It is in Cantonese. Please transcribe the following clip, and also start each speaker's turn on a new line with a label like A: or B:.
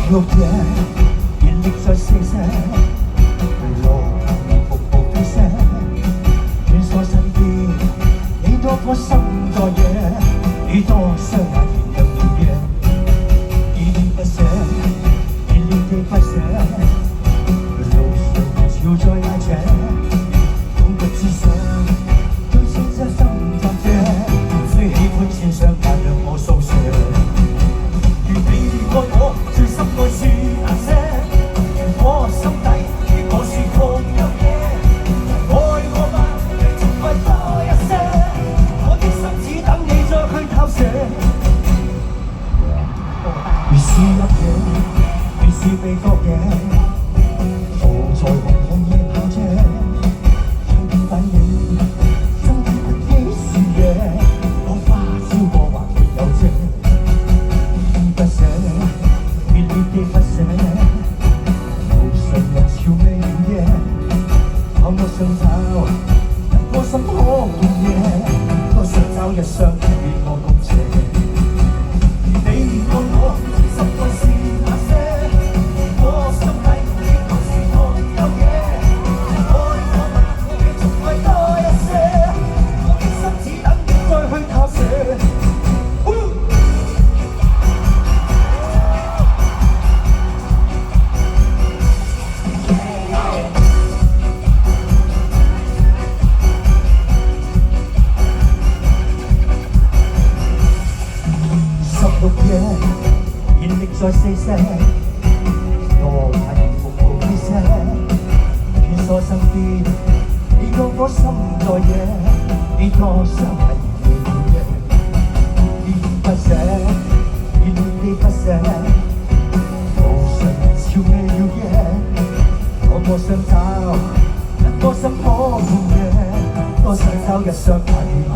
A: 六夜熱力在四射，路步步飛射，穿梭身邊，你多顆心在野，你多雙眼燃亮了夜，依依不捨，熱烈地不捨，路上潮在拉扯，風骨之上，對青春心暫借，最喜歡線上但讓我訴說。如你愛我，最深愛是那些，我心底的我是狂有野，愛我吧，仲快多一些，我的心只等你再去投射。如是入夜，如是被覺野，坐在紅紅夜炮車，聽見反應，爭啲不羈是夜，我花燒過還沒有謝。不捨，熱烈地不捨，無常人潮未了夜，盼我想找，我心可共夜，多想找一雙與我共斜。你愛我，深愛是那些，我心底的我是狂有野，愛我吧，仲快多一些，我的心只等你再去投射。16夜，熱力在四射，多晚步步飛射，穿梭身邊，你多顆心在野，你多雙眼燃亮了夜，依依不捨，熱烈地不捨，無常人潮未了夜，我想找，一顆心可共夜，多想找一雙眼與我